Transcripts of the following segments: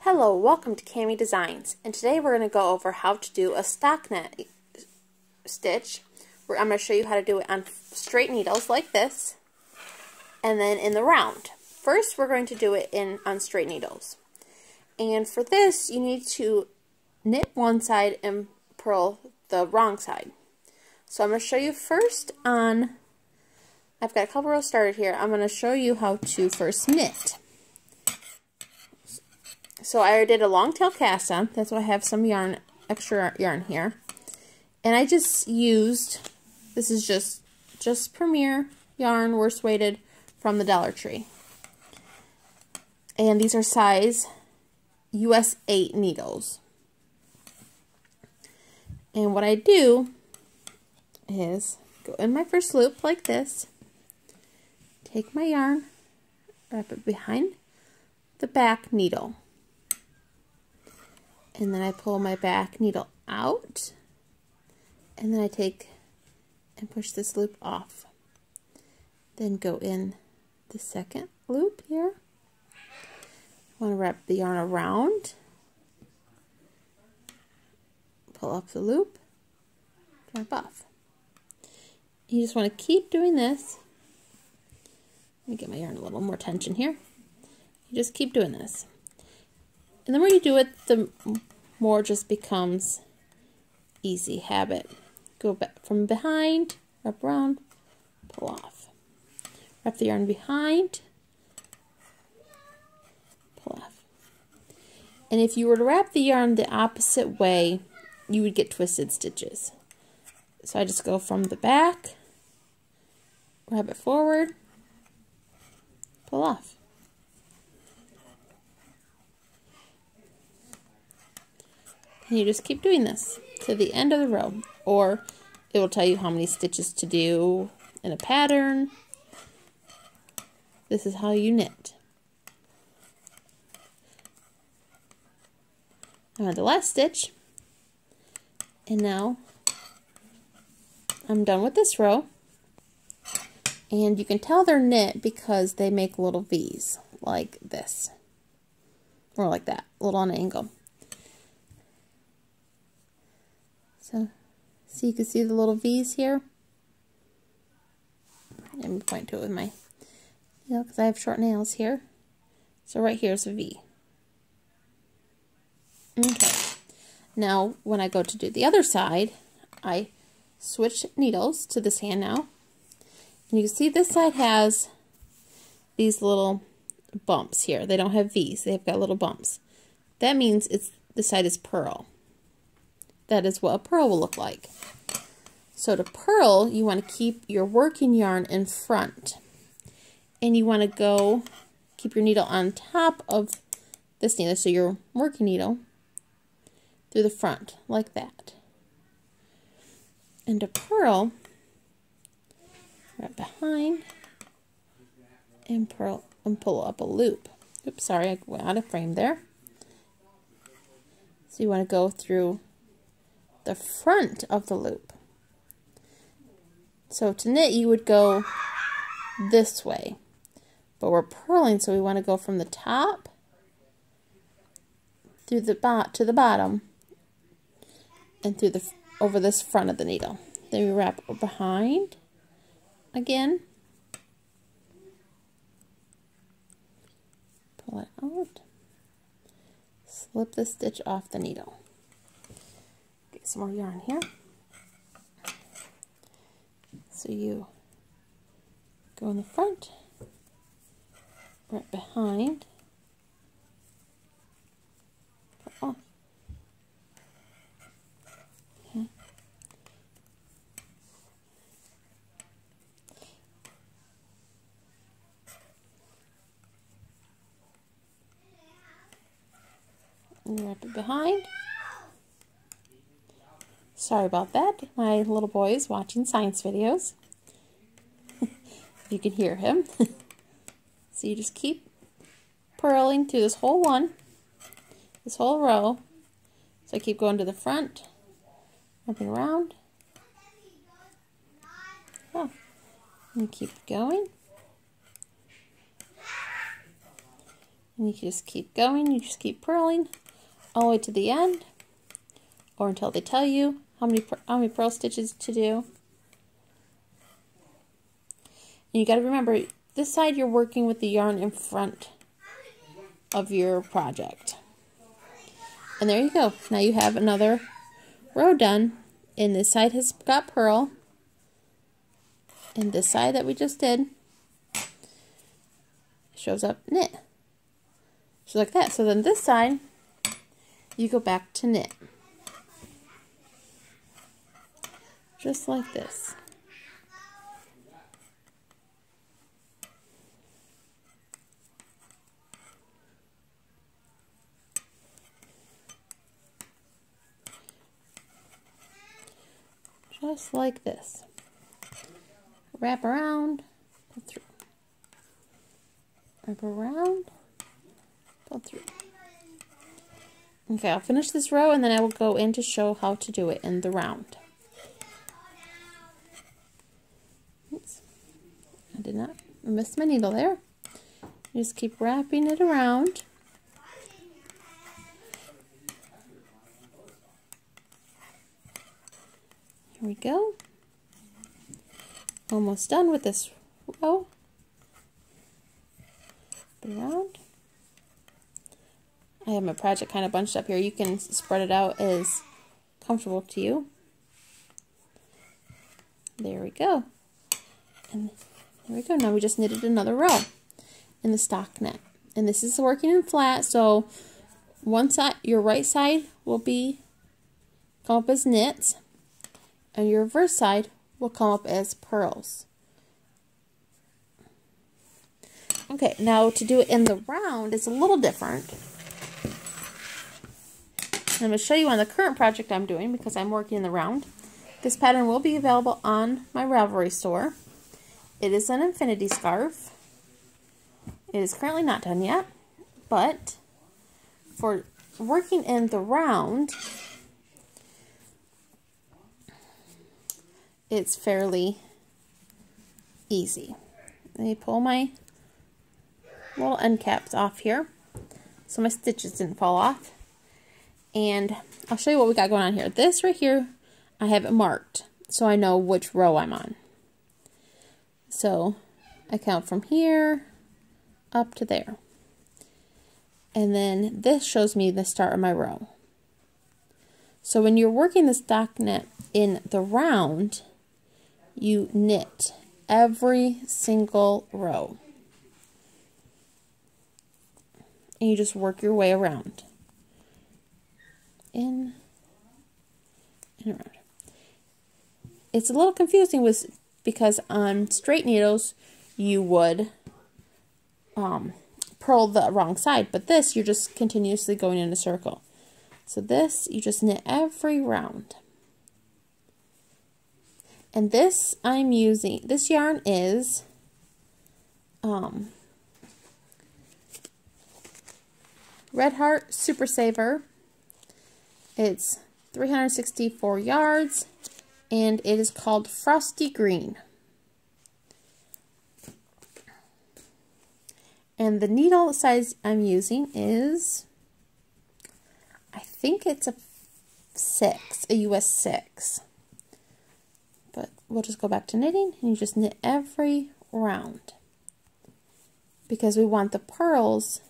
Hello, welcome to Cami Designs, and today we're going to go over how to do a stockinette stitch. Where I'm going to show you how to do it on straight needles like this, and then in the round. First, we're going to do it on straight needles. And for this, you need to knit one side and purl the wrong side. So I'm going to show you first on, I've got a couple rows started here. I'm going to show you how to first knit. So I did a long tail cast on, that's why I have some yarn, extra yarn here. And I just used, this is just Premier yarn, worst weighted from the Dollar Tree. And these are size US 8 needles. And what I do is go in my first loop like this, take my yarn, wrap it behind the back needle. And then I pull my back needle out, and then I take and push this loop off. Then go in the second loop here. I want to wrap the yarn around, pull up the loop, wrap off. You just want to keep doing this. Let me get my yarn a little more tension here. You just keep doing this. And the more you do it, the more it just becomes easy habit. Go back from behind, wrap around, pull off. Wrap the yarn behind, pull off. And if you were to wrap the yarn the opposite way, you would get twisted stitches. So I just go from the back, wrap it forward, pull off. And you just keep doing this to the end of the row, or it will tell you how many stitches to do in a pattern. This is how you knit. I'm on the last stitch, and now I'm done with this row. And you can tell they're knit because they make little V's like this, or like that, a little on an angle. So you can see the little V's here. Let me point to it with my nail because I have short nails here. So right here is a V. Okay. Now when I go to do the other side, I switch needles to this hand now. And you can see this side has these little bumps here. They don't have V's. They've got little bumps. That means this side is purl. That is what a purl will look like. So to purl, you want to keep your working yarn in front. And you want to keep your needle on top of this needle, so your working needle through the front, like that. And to purl, right behind, and purl and pull up a loop. Oops, sorry, I went out of frame there. So you want to go through the front of the loop. So to knit, you would go this way, but we're purling, so we want to go from the top through the to the bottom and through over this front of the needle. Then we wrap behind again, pull it out, slip the stitch off the needle. Get some more yarn here. So you go in the front, right behind, pull off. Okay. And wrap it behind. Sorry about that. My little boy is watching science videos. You can hear him. So you just keep purling through this whole row. So I keep going to the front, wrapping around. Oh, and keep going. And you can just keep going, you just keep purling all the way to the end, or until they tell you how many purl stitches to do. And you got to remember, this side you're working with the yarn in front of your project. And there you go. Now you have another row done, and this side has got purl, and this side that we just did shows up knit. So like that. So then this side, you go back to knit. Just like this. Just like this. Wrap around, pull through. Wrap around, pull through. Okay, I'll finish this row and then I will go in to show how to do it in the round. Oops. I missed my needle there. Just keep wrapping it around. Here we go. Almost done with this row. Put it around. I have my project kind of bunched up here. You can spread it out as comfortable to you. There we go. And there we go. Now we just knitted another row in the stockinette. And this is working in flat, so one side, your right side will come up as knits, and your reverse side will come up as purls. Okay, now to do it in the round, it's a little different. I'm going to show you on the current project I'm doing because I'm working in the round. This pattern will be available on my Ravelry store. It is an infinity scarf. It is currently not done yet, but for working in the round, it's fairly easy. Let me pull my little end caps off here so my stitches didn't fall off. And I'll show you what we got going on here. This right here, I have it marked so I know which row I'm on. So I count from here up to there. And then this shows me the start of my row. So when you're working the stockinette in the round, you knit every single row. And you just work your way around. In and around. It's a little confusing because on straight needles you would purl the wrong side, but this you're just continuously going in a circle. So this you just knit every round. And this I'm using, this yarn is Red Heart Super Saver. It's 364 yards, and it is called Frosty Green. And the needle size I'm using is, I think it's a US 6. But we'll just go back to knitting, and you just knit every round. Because we want the purls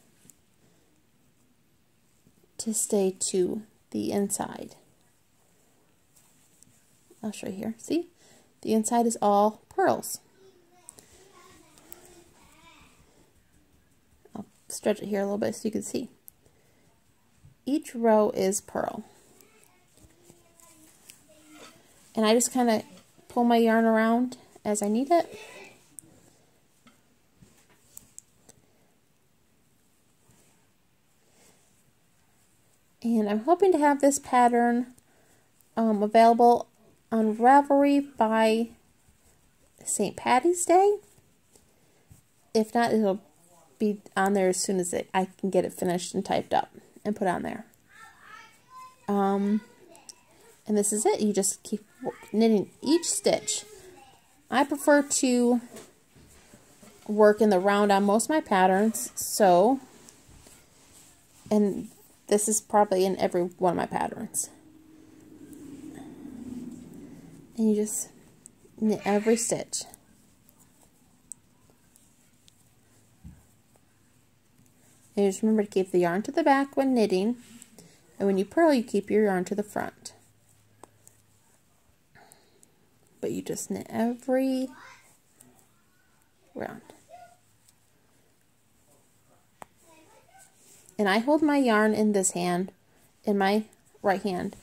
to stay to the inside. I'll show you here. See? The inside is all purls. I'll stretch it here a little bit so you can see. Each row is purl. And I just kind of pull my yarn around as I need it. And I'm hoping to have this pattern available on Ravelry by St. Patty's Day. If not, it'll be on there as soon as I can get it finished and typed up and put on there. And this is it. You just keep knitting each stitch. I prefer to work in the round on most of my patterns, so And this is probably in every one of my patterns. And you just knit every stitch. And just remember to keep the yarn to the back when knitting. And when you purl, you keep your yarn to the front. But you just knit every round. And I hold my yarn in this hand, in my right hand.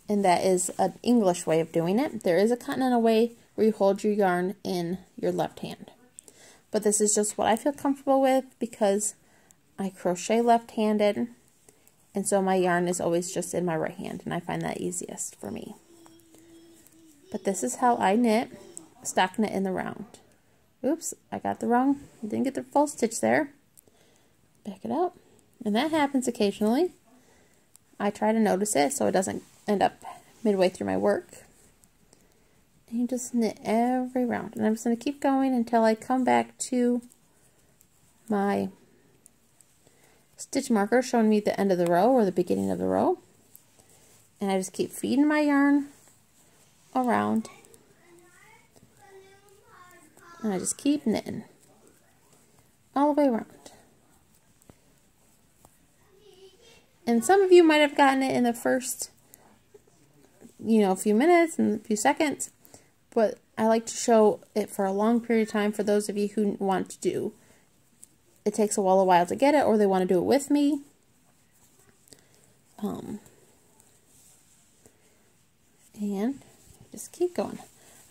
And that is an English way of doing it. There is a continental way where you hold your yarn in your left hand. But this is just what I feel comfortable with because I crochet left-handed, and so my yarn is always just in my right hand, and I find that easiest for me. But this is how I knit stockinette in the round. Oops, I got the wrong, didn't get the full stitch there. Back it out, and that happens occasionally. I try to notice it so it doesn't end up midway through my work. And you just knit every round, and I'm just going to keep going until I come back to my stitch marker showing me the end of the row or the beginning of the row. And I just keep feeding my yarn around. And I just keep knitting all the way around. And some of you might have gotten it in the first, few minutes and a few seconds. But I like to show it for a long period of time for those of you who want to do. It takes a while to get it, or they want to do it with me. And just keep going.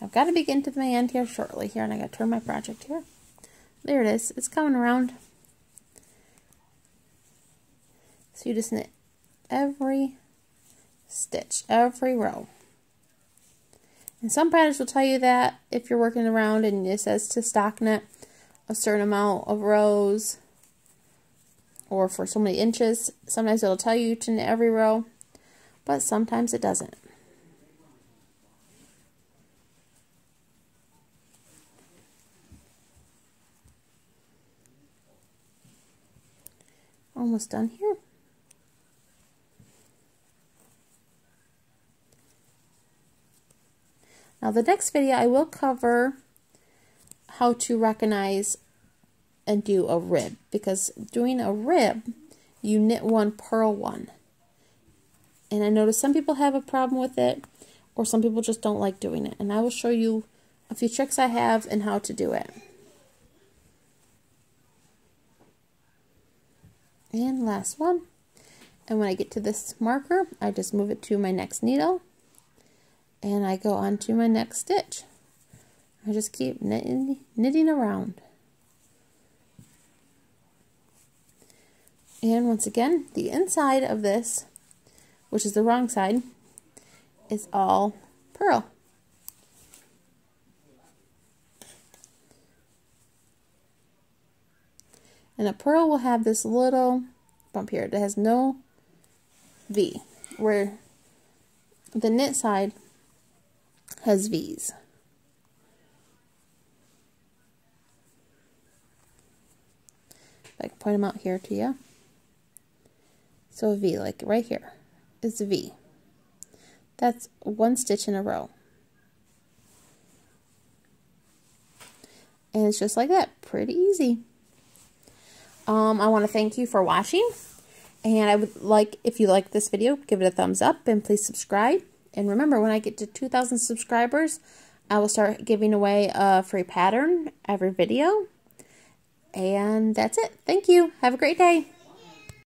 I've got to begin to the end here shortly here, and I got to turn my project here. There it is. It's coming around. So you just knit every stitch, every row. And some patterns will tell you that if you're working around and it says to stockinette a certain amount of rows or for so many inches, sometimes it'll tell you to knit every row, but sometimes it doesn't. Almost done here. Now the next video I will cover how to recognize and do a rib, because doing a rib you knit one, purl one, and I notice some people have a problem with it or some people just don't like doing it, and I will show you a few tricks I have and how to do it. And last one, and when I get to this marker I just move it to my next needle and I go on to my next stitch. I just keep knitting around. And once again, the inside of this, which is the wrong side, is all purl. And a purl will have this little bump here. It has no V, where the knit side has V's. I can point them out here to you. So a V, like right here, is a V. That's one stitch in a row. And it's just like that, pretty easy. I want to thank you for watching, and I would like, if you like this video, give it a thumbs up and please subscribe. And remember, when I get to 2,000 subscribers, I will start giving away a free pattern every video. And that's it. Thank you. Have a great day.